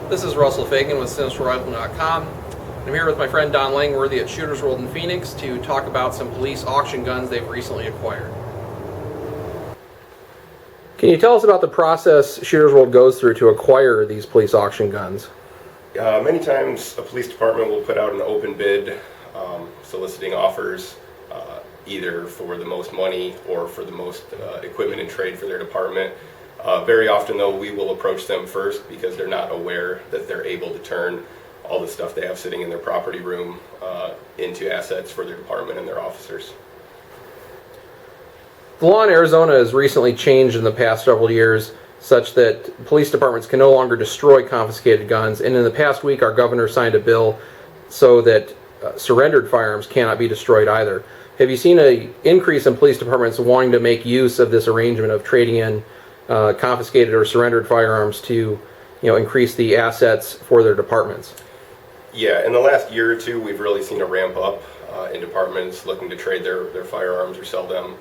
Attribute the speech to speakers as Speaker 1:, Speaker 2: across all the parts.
Speaker 1: This is Russell Fagan with SinisterRifle.com. I'm here with my friend Don Langworthy at Shooters World in Phoenix to talk about some police auction guns they've recently acquired. Can you tell us about the process Shooters World goes through to acquire these police auction guns?
Speaker 2: Many times a police department will put out an open bid soliciting offers either for the most money or for the most equipment and trade for their department. Very often though, we will approach them first because they're not aware that they're able to turn all the stuff they have sitting in their property room into assets for their department and their officers.
Speaker 1: The law in Arizona has recently changed in the past several years such that police departments can no longer destroy confiscated guns, and in the past week our governor signed a bill so that surrendered firearms cannot be destroyed either. Have you seen an increase in police departments wanting to make use of this arrangement of trading in confiscated or surrendered firearms to increase the assets for their departments?
Speaker 2: Yeah, in the last year or two we've really seen a ramp up in departments looking to trade their firearms or sell them.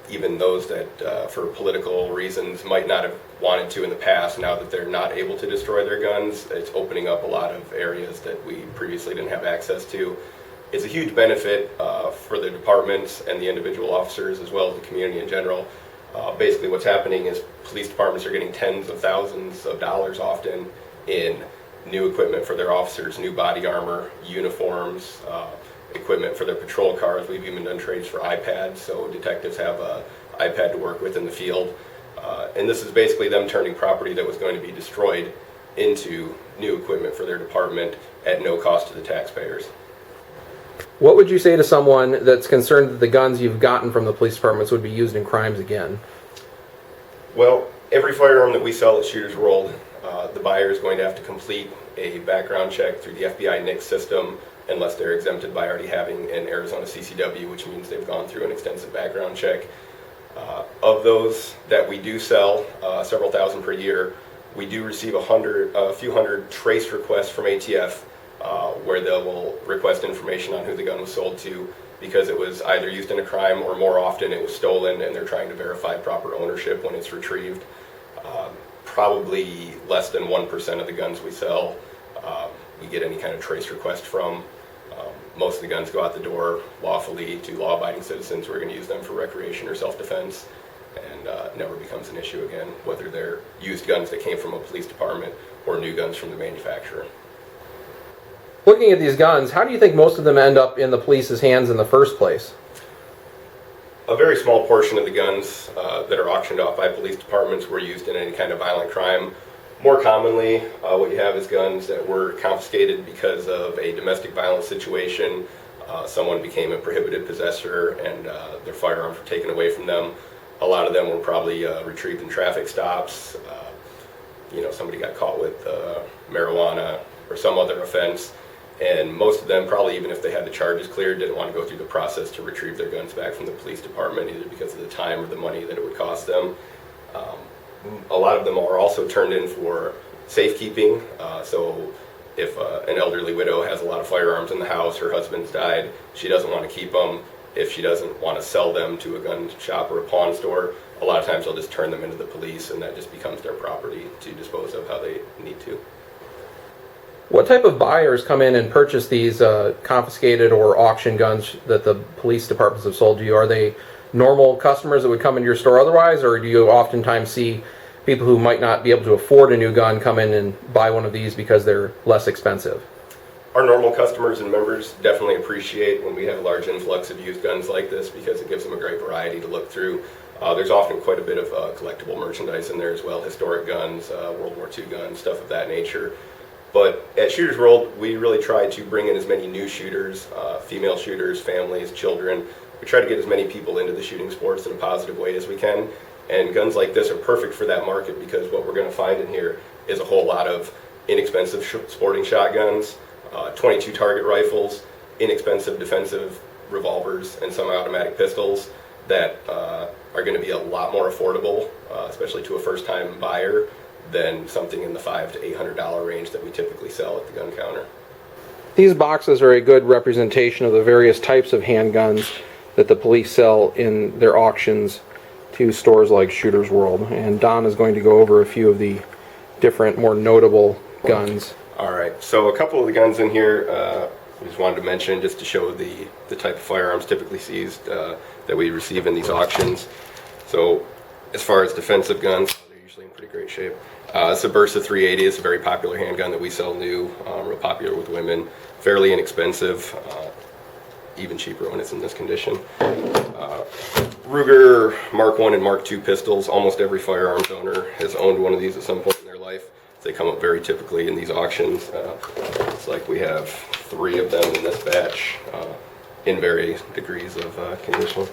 Speaker 2: Even those that for political reasons might not have wanted to in the past, now that they're not able to destroy their guns, it's opening up a lot of areas that we previously didn't have access to. It's a huge benefit for the departments and the individual officers as well as the community in general. Basically what's happening is police departments are getting tens of thousands of dollars often in new equipment for their officers, new body armor, uniforms, equipment for their patrol cars. We've even done trades for iPads, so detectives have an iPad to work with in the field. And this is basically them turning property that was going to be destroyed into new equipment for their department at no cost to the taxpayers.
Speaker 1: What would you say to someone that's concerned that the guns you've gotten from the police departments would be used in crimes again?
Speaker 2: Well, every firearm that we sell at Shooters World, the buyer is going to have to complete a background check through the FBI NICS system unless they're exempted by already having an Arizona CCW, which means they've gone through an extensive background check. Of those that we do sell, several thousand per year, we do receive a few hundred trace requests from ATF where they will request information on who the gun was sold to because it was either used in a crime or more often it was stolen and they're trying to verify proper ownership when it's retrieved. Probably less than 1% of the guns we sell we get any kind of trace request from. Most of the guns go out the door lawfully to law-abiding citizens who are going to use them for recreation or self-defense, and it never becomes an issue again, whether they're used guns that came from a police department or new guns from the manufacturer.
Speaker 1: Looking at these guns, how do you think most of them end up in the police's hands in the first place?
Speaker 2: A very small portion of the guns that are auctioned off by police departments were used in any kind of violent crime. More commonly, what you have is guns that were confiscated because of a domestic violence situation. Someone became a prohibited possessor and their firearms were taken away from them. A lot of them were probably retrieved in traffic stops. Somebody got caught with marijuana or some other offense. And most of them, probably even if they had the charges cleared, didn't want to go through the process to retrieve their guns back from the police department, either because of the time or the money that it would cost them. A lot of them are also turned in for safekeeping. So if an elderly widow has a lot of firearms in the house, her husband's died, she doesn't want to keep them. If she doesn't want to sell them to a gun shop or a pawn store, a lot of times they'll just turn them into the police and that just becomes their property to dispose of how they need to.
Speaker 1: What type of buyers come in and purchase these confiscated or auction guns that the police departments have sold to you? Are they normal customers that would come into your store otherwise, or do you oftentimes see people who might not be able to afford a new gun come in and buy one of these because they're less expensive?
Speaker 2: Our normal customers and members definitely appreciate when we have a large influx of used guns like this because it gives them a great variety to look through. There's often quite a bit of collectible merchandise in there as well, historic guns, World War II guns, stuff of that nature. But at Shooters World, we really try to bring in as many new shooters, female shooters, families, children. We try to get as many people into the shooting sports in a positive way as we can. And guns like this are perfect for that market because what we're going to find in here is a whole lot of inexpensive sporting shotguns, 22 target rifles, inexpensive defensive revolvers, and some automatic pistols that are going to be a lot more affordable, especially to a first-time buyer, than something in the $500 to $800 range that we typically sell at the gun counter.
Speaker 1: These boxes are a good representation of the various types of handguns that the police sell in their auctions to stores like Shooters World. And Don is going to go over a few of the different, more notable guns.
Speaker 2: All right, so a couple of the guns in here we just wanted to mention just to show the type of firearms typically seized that we receive in these auctions. So as far as defensive guns, they're usually in pretty great shape. It's a Bursa 380. It's a very popular handgun that we sell new, real popular with women, fairly inexpensive, even cheaper when it's in this condition. Ruger Mark I and Mark II pistols. Almost every firearms owner has owned one of these at some point in their life. They come up very typically in these auctions. It's like we have 3 of them in this batch in various degrees of condition.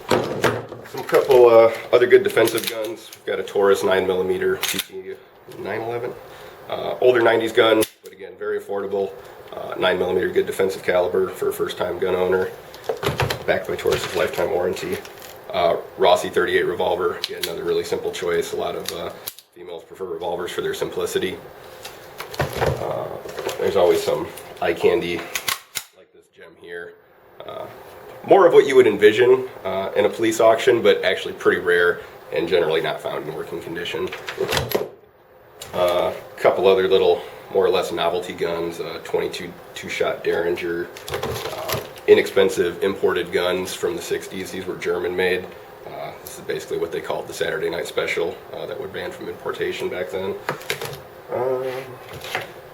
Speaker 2: Some couple other good defensive guns. We've got a Taurus 9mm CT 911. Older 90s gun, but again, very affordable. 9mm good defensive caliber for a first-time gun owner. Backed by Taurus's lifetime warranty. Rossi 38 revolver, again, another really simple choice. A lot of females prefer revolvers for their simplicity. There's always some eye candy, like this gem here. More of what you would envision in a police auction, but actually pretty rare and generally not found in working condition. A couple other little, more or less novelty guns, 22 two-shot Derringer, inexpensive imported guns from the 60s. These were German-made. This is basically what they called the Saturday Night Special that would ban from importation back then.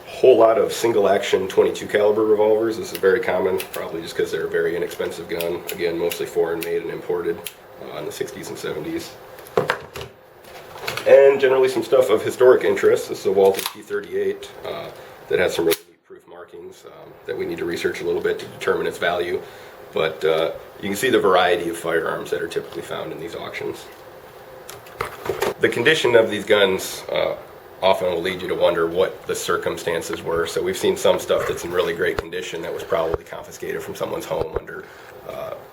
Speaker 2: Whole lot of single-action 22 caliber revolvers. This is very common, probably just because they're a very inexpensive gun. Again, mostly foreign-made and imported in the 60s and 70s. And generally some stuff of historic interest. This is a Walther P38 that has some really neat proof markings that we need to research a little bit to determine its value. But you can see the variety of firearms that are typically found in these auctions. The condition of these guns often will lead you to wonder what the circumstances were. So we've seen some stuff that's in really great condition that was probably confiscated from someone's home under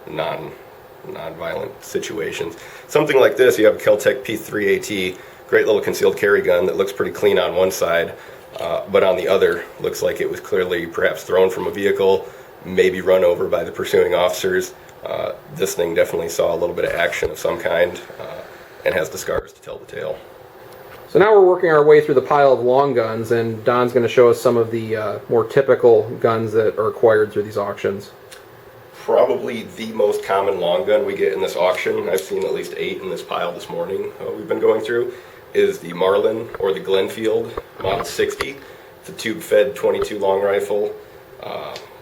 Speaker 2: non-violent situations. Something like this, you have a Kel-Tec P3AT, great little concealed carry gun that looks pretty clean on one side, but on the other looks like it was clearly perhaps thrown from a vehicle, maybe run over by the pursuing officers. This thing definitely saw a little bit of action of some kind and has the scars to tell the tale.
Speaker 1: So now we're working our way through the pile of long guns, and Don's going to show us some of the more typical guns that are acquired through these auctions.
Speaker 2: Probably the most common long gun we get in this auction, I've seen at least 8 in this pile this morning we've been going through, is the Marlin or the Glenfield Model 60. It's a tube-fed 22 long rifle.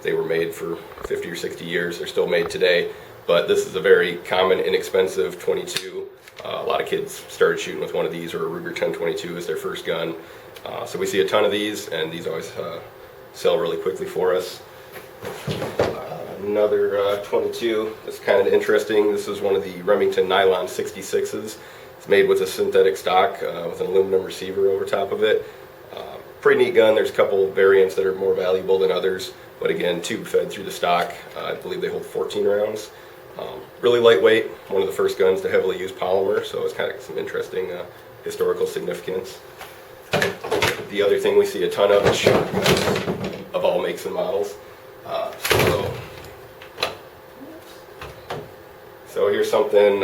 Speaker 2: They were made for 50 or 60 years. They're still made today, but this is a very common, inexpensive 22. A lot of kids started shooting with one of these, or a Ruger 1022 as their first gun. So we see a ton of these, and these always sell really quickly for us. Another 22 that's kind of interesting. This is one of the Remington Nylon 66s. It's made with a synthetic stock with an aluminum receiver over top of it. Pretty neat gun. There's a couple variants that are more valuable than others, but again, tube fed through the stock. I believe they hold 14 rounds. Really lightweight, one of the first guns to heavily use polymer, so it's kind of some interesting historical significance. The other thing we see a ton of is shotguns of all makes and models. So here's something,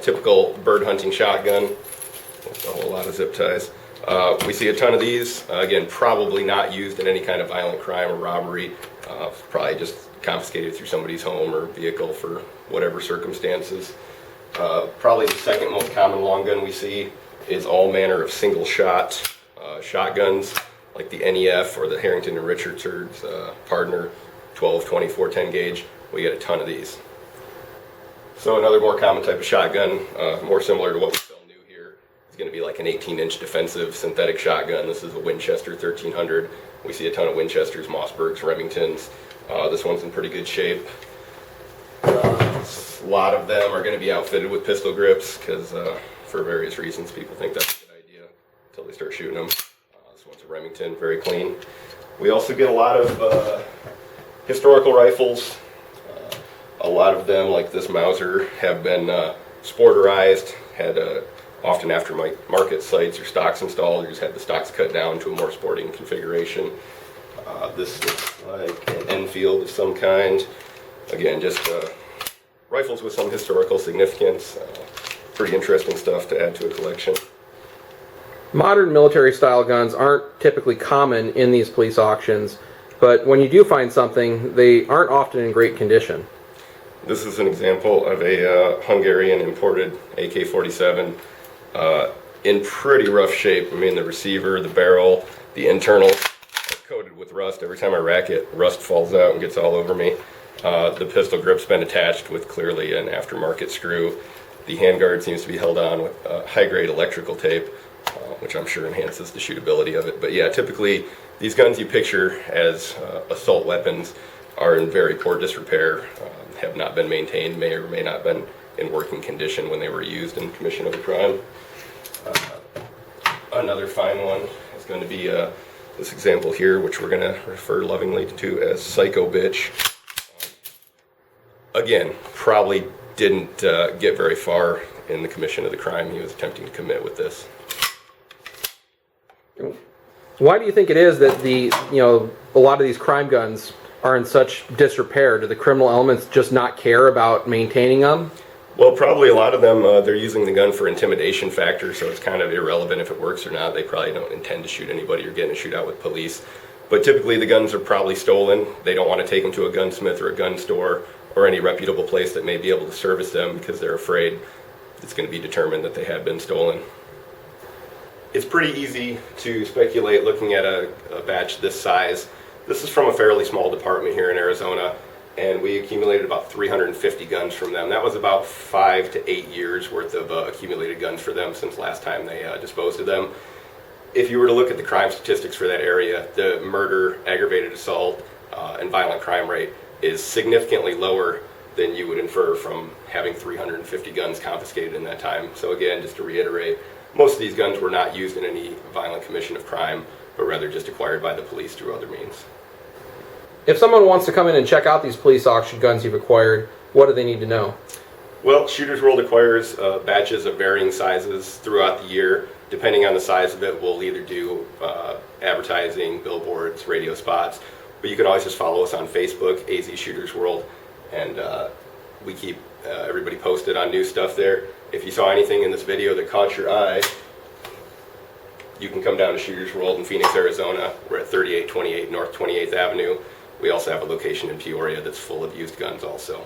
Speaker 2: typical bird hunting shotgun with a whole lot of zip ties. We see a ton of these, again, probably not used in any kind of violent crime or robbery, probably just confiscated through somebody's home or vehicle for whatever circumstances. Probably the second most common long gun we see is all manner of single shot shotguns, like the NEF or the Harrington and Richardson's partner 12, 24, 10 gauge. We get a ton of these. So another more common type of shotgun, more similar to what we sell new here, is going to be like an 18-inch defensive synthetic shotgun. This is a Winchester 1300. We see a ton of Winchesters, Mossbergs, Remingtons. This one's in pretty good shape. A lot of them are going to be outfitted with pistol grips because for various reasons people think that's a good idea until they start shooting them. This one's a Remington, very clean. We also get a lot of historical rifles. A lot of them, like this Mauser, have been sporterized, had often aftermarket sights or stocks installed, or just had the stocks cut down to a more sporting configuration. This looks like an Enfield of some kind. Again, just rifles with some historical significance. Pretty interesting stuff to add to a collection.
Speaker 1: Modern military-style guns aren't typically common in these police auctions, but when you do find something, they aren't often in great condition.
Speaker 2: This is an example of a Hungarian imported AK-47 in pretty rough shape. I mean, the receiver, the barrel, the internals are coated with rust. Every time I rack it, rust falls out and gets all over me. The pistol grip's been attached with clearly an aftermarket screw. The handguard seems to be held on with high-grade electrical tape, which I'm sure enhances the shootability of it. But yeah, typically these guns you picture as assault weapons are in very poor disrepair, have not been maintained, may or may not have been in working condition when they were used in commission of a crime. Another fine one is going to be this example here, which we're going to refer lovingly to as Psycho Bitch. Again, probably didn't get very far in the commission of the crime he was attempting to commit with this.
Speaker 1: Why do you think it is that a lot of these crime guns are in such disrepair? Do the criminal elements just not care about maintaining them?
Speaker 2: Well, probably a lot of them, they're using the gun for intimidation factor, so it's kind of irrelevant if it works or not. They probably don't intend to shoot anybody or get in a shootout with police. But typically the guns are probably stolen. They don't want to take them to a gunsmith or a gun store or any reputable place that may be able to service them because they're afraid it's going to be determined that they have been stolen. It's pretty easy to speculate looking at a batch this size. This is from a fairly small department here in Arizona, and we accumulated about 350 guns from them. That was about 5 to 8 years worth of accumulated guns for them since last time they disposed of them. If you were to look at the crime statistics for that area, the murder, aggravated assault, and violent crime rate is significantly lower than you would infer from having 350 guns confiscated in that time. So again, just to reiterate, most of these guns were not used in any violent commission of crime, but rather just acquired by the police through other means.
Speaker 1: If someone wants to come in and check out these police auction guns you've acquired, what do they need to know?
Speaker 2: Well, Shooters World acquires batches of varying sizes throughout the year. Depending on the size of it, we'll either do advertising, billboards, radio spots, but you can always just follow us on Facebook, AZ Shooters World, and we keep everybody posted on new stuff there. If you saw anything in this video that caught your eye, you can come down to Shooters World in Phoenix, Arizona. We're at 3828 North 28th Avenue. We also have a location in Peoria that's full of used guns also.